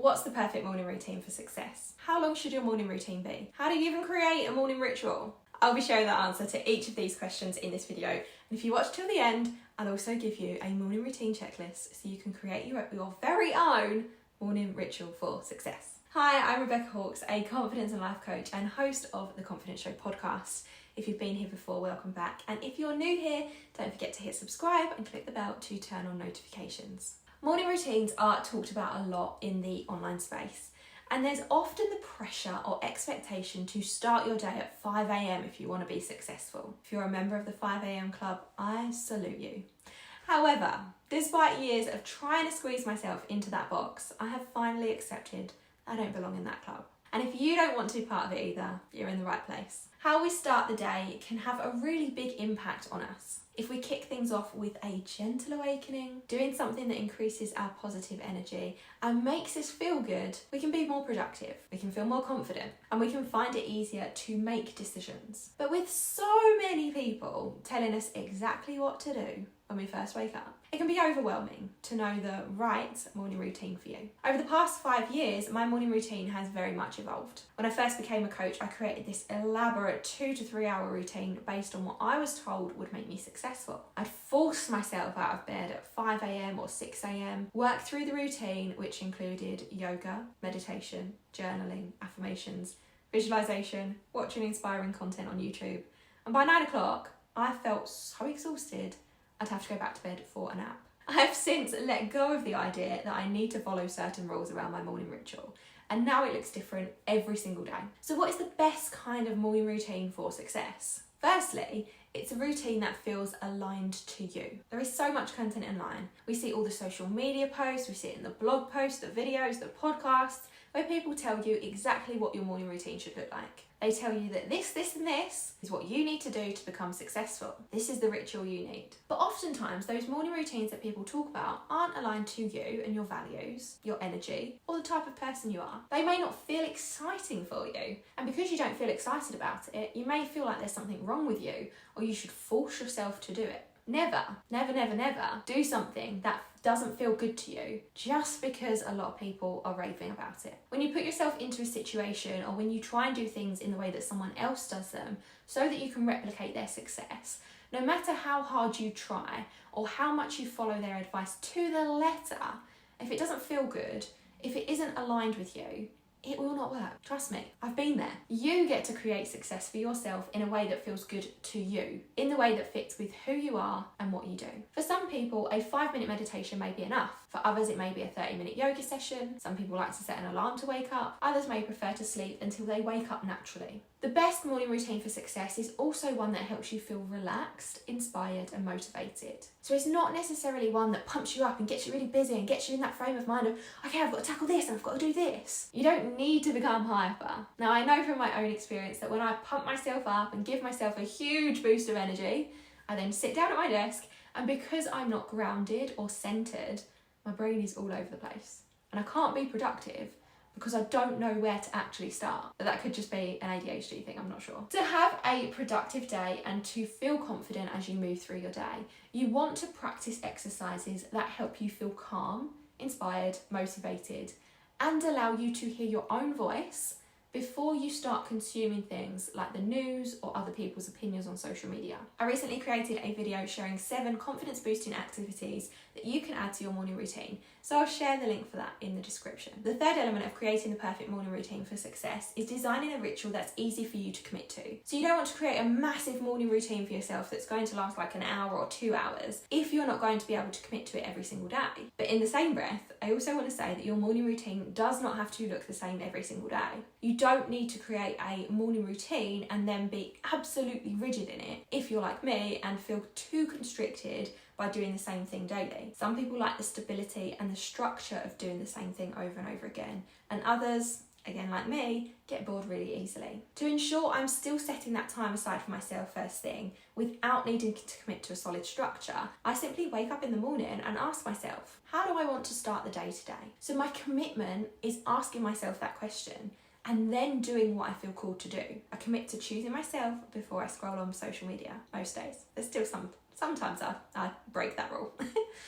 What's the perfect morning routine for success? How long should your morning routine be? How do you even create a morning ritual? I'll be sharing the answer to each of these questions in this video. And if you watch till the end, I'll also give you a morning routine checklist so you can create your very own morning ritual for success. Hi, I'm Rebecca Hawkes, a confidence and life coach and host of the Confidence Show podcast. If you've been here before, welcome back. And if you're new here, don't forget to hit subscribe and click the bell to turn on notifications. Morning routines are talked about a lot in the online space. And there's often the pressure or expectation to start your day at 5 a.m. if you want to be successful. If you're a member of the 5 a.m. club, I salute you. However, despite years of trying to squeeze myself into that box, I have finally accepted I don't belong in that club. And if you don't want to be part of it either, you're in the right place. How we start the day can have a really big impact on us. If we kick things off with a gentle awakening, doing something that increases our positive energy and makes us feel good, we can be more productive, we can feel more confident, and we can find it easier to make decisions. But with so many people telling us exactly what to do when we first wake up, it can be overwhelming to know the right morning routine for you. Over the past 5 years, my morning routine has very much evolved. When I first became a coach, I created this elaborate 2 to 3 hour routine based on what I was told would make me successful. I'd force myself out of bed at 5 a.m. or 6 a.m, work through the routine, which included yoga, meditation, journaling, affirmations, visualization, watching inspiring content on YouTube. And by 9 o'clock, I felt so exhausted I'd have to go back to bed for a nap. I have since let go of the idea that I need to follow certain rules around my morning ritual, and now it looks different every single day. So what is the best kind of morning routine for success? Firstly, it's a routine that feels aligned to you. There is so much content online. We see all the social media posts, we see it in the blog posts, the videos, the podcasts, where people tell you exactly what your morning routine should look like. They tell you that this, and this is what you need to do to become successful. This is the ritual you need. But oftentimes, those morning routines that people talk about aren't aligned to you and your values, your energy, or the type of person you are. They may not feel exciting for you. And because you don't feel excited about it, you may feel like there's something wrong with you, or you should force yourself to do it. Never do something that doesn't feel good to you just because a lot of people are raving about it. When you put yourself into a situation, or when you try and do things in the way that someone else does them so that you can replicate their success, no matter how hard you try or how much you follow their advice to the letter, if it doesn't feel good, if it isn't aligned with you, it will not work. Trust me, I've been there. You get to create success for yourself in a way that feels good to you, in the way that fits with who you are and what you do. For some people, a 5-minute meditation may be enough. For others, it may be a 30-minute yoga session. Some people like to set an alarm to wake up. Others may prefer to sleep until they wake up naturally. The best morning routine for success is also one that helps you feel relaxed, inspired, and motivated. So it's not necessarily one that pumps you up and gets you really busy and gets you in that frame of mind of, okay, I've got to tackle this and I've got to do this. You don't need to become hyper. Now, I know from my own experience that when I pump myself up and give myself a huge boost of energy, I then sit down at my desk, and because I'm not grounded or centered, my brain is all over the place. And I can't be productive because I don't know where to actually start. But that could just be an ADHD thing, I'm not sure. To have a productive day and to feel confident as you move through your day, you want to practice exercises that help you feel calm, inspired, motivated, and allow you to hear your own voice before you start consuming things like the news or other people's opinions on social media. I recently created a video sharing 7 confidence boosting activities that you can add to your morning routine, so I'll share the link for that in the description. The third element of creating the perfect morning routine for success is designing a ritual that's easy for you to commit to. So you don't want to create a massive morning routine for yourself that's going to last like an hour or 2 hours if you're not going to be able to commit to it every single day. But in the same breath, I also want to say that your morning routine does not have to look the same every single day. You don't need to create a morning routine and then be absolutely rigid in it if you're like me and feel too constricted by doing the same thing daily. Some people like the stability and the structure of doing the same thing over and over again, and others, again like me, get bored really easily. To ensure I'm still setting that time aside for myself first thing without needing to commit to a solid structure, I simply wake up in the morning and ask myself, how do I want to start the day today? So my commitment is asking myself that question and then doing what I feel called to do. I commit to choosing myself before I scroll on social media most days. There's still some sometimes I break that rule.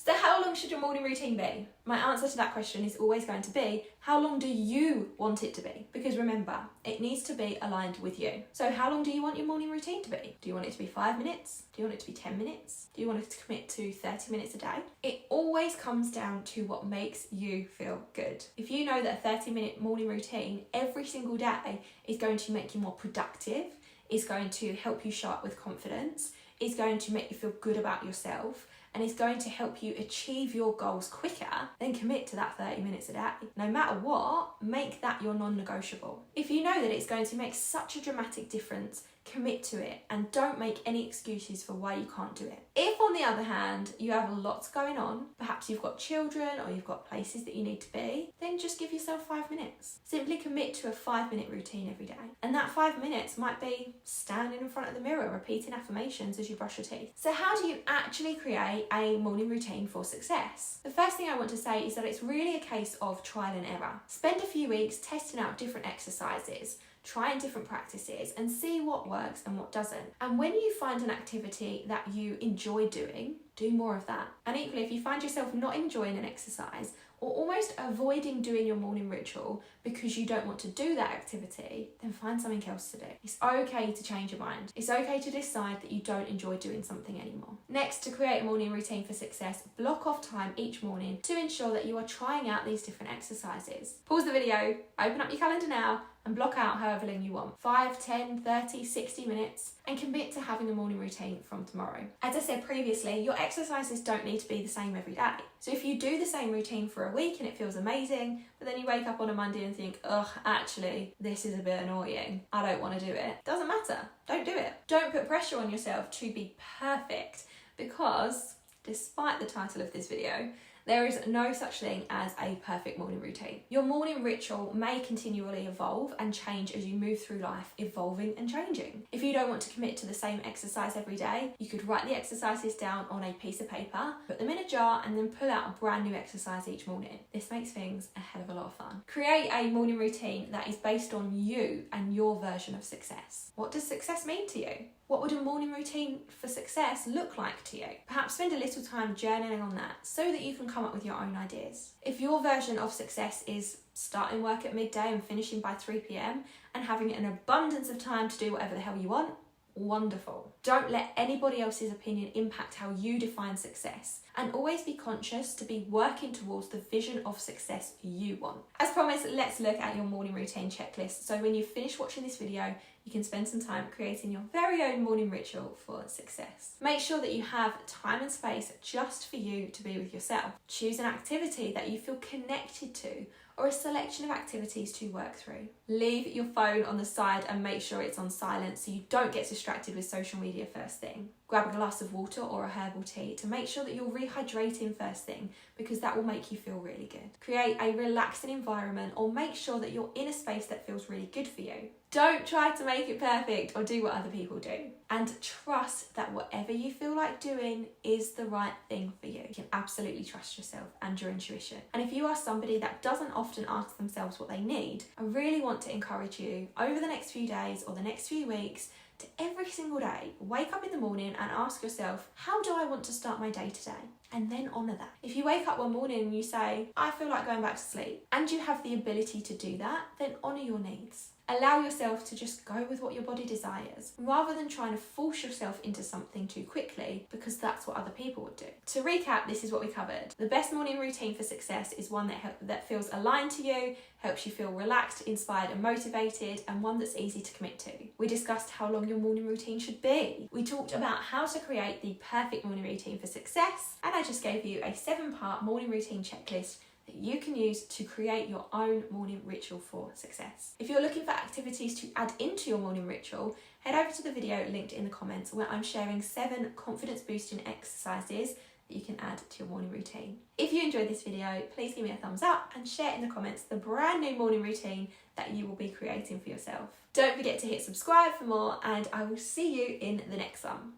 So how long should your morning routine be? My answer to that question is always going to be, how long do you want it to be? Because remember, it needs to be aligned with you. So how long do you want your morning routine to be? Do you want it to be 5 minutes? Do you want it to be 10 minutes? Do you want it to commit to 30 minutes a day? It always comes down to what makes you feel good. If you know that a 30-minute morning routine every single day is going to make you more productive, is going to help you show up with confidence, is going to make you feel good about yourself, and is going to help you achieve your goals quicker, then commit to that 30 minutes a day. No matter what, make that your non-negotiable. If you know that it's going to make such a dramatic difference, commit to it and don't make any excuses for why you can't do it. If, on the other hand, you have lots going on, perhaps you've got children or you've got places that you need to be, then just give yourself 5 minutes. Simply commit to a 5-minute routine every day. And that 5 minutes might be standing in front of the mirror, repeating affirmations as you brush your teeth. So how do you actually create a morning routine for success? The first thing I want to say is that it's really a case of trial and error. Spend a few weeks testing out different exercises, trying different practices and see what works and what doesn't. And when you find an activity that you enjoy doing, do more of that. And equally, if you find yourself not enjoying an exercise or almost avoiding doing your morning ritual because you don't want to do that activity, then find something else to do. It's okay to change your mind. It's okay to decide that you don't enjoy doing something anymore. Next, to create a morning routine for success, block off time each morning to ensure that you are trying out these different exercises. Pause the video, open up your calendar now, and block out however long you want. 5, 10, 30, 60 minutes, and commit to having a morning routine from tomorrow. As I said previously, your exercises don't need to be the same every day. So if you do the same routine for a week and it feels amazing, but then you wake up on a Monday and think, ugh, actually, this is a bit annoying, I don't want to do it. Doesn't matter, don't do it. Don't put pressure on yourself to be perfect, because despite the title of this video, there is no such thing as a perfect morning routine. Your morning ritual may continually evolve and change as you move through life, evolving and changing. If you don't want to commit to the same exercise every day, you could write the exercises down on a piece of paper, put them in a jar, and then pull out a brand new exercise each morning. This makes things a hell of a lot of fun. Create a morning routine that is based on you and your version of success. What does success mean to you? What would a morning routine for success look like to you? Perhaps spend a little time journaling on that so that you can come up with your own ideas. If your version of success is starting work at midday and finishing by 3 p.m. and having an abundance of time to do whatever the hell you want, wonderful. Don't let anybody else's opinion impact how you define success, and always be conscious to be working towards the vision of success you want. As promised, let's look at your morning routine checklist. So when you finish watching this video, you can spend some time creating your very own morning ritual for success. Make sure that you have time and space just for you to be with yourself. Choose an activity that you feel connected to, or a selection of activities to work through. Leave your phone on the side and make sure it's on silent so you don't get distracted with social media first thing. Grab a glass of water or a herbal tea to make sure that you're rehydrating first thing, because that will make you feel really good. Create a relaxing environment, or make sure that you're in a space that feels really good for you. Don't try to make it perfect or do what other people do. And trust that whatever you feel like doing is the right thing for you. You can absolutely trust yourself and your intuition. And if you are somebody that doesn't often ask themselves what they need, I really want to encourage you over the next few days or the next few weeks to every single day wake up in the morning and ask yourself, how do I want to start my day today? And then honour that. If you wake up one morning and you say, I feel like going back to sleep, and you have the ability to do that, then honour your needs. Allow yourself to just go with what your body desires, rather than trying to force yourself into something too quickly, because that's what other people would do. To recap, this is what we covered. The best morning routine for success is one that feels aligned to you, helps you feel relaxed, inspired and motivated, and one that's easy to commit to. We discussed how long your morning routine should be. We talked about how to create the perfect morning routine for success, and I just gave you a 7-part morning routine checklist that you can use to create your own morning ritual for success. If you're looking for activities to add into your morning ritual, head over to the video linked in the comments, where I'm sharing 7 confidence boosting exercises that you can add to your morning routine. If you enjoyed this video, please give me a thumbs up and share in the comments the brand new morning routine that you will be creating for yourself. Don't forget to hit subscribe for more, and I will see you in the next one.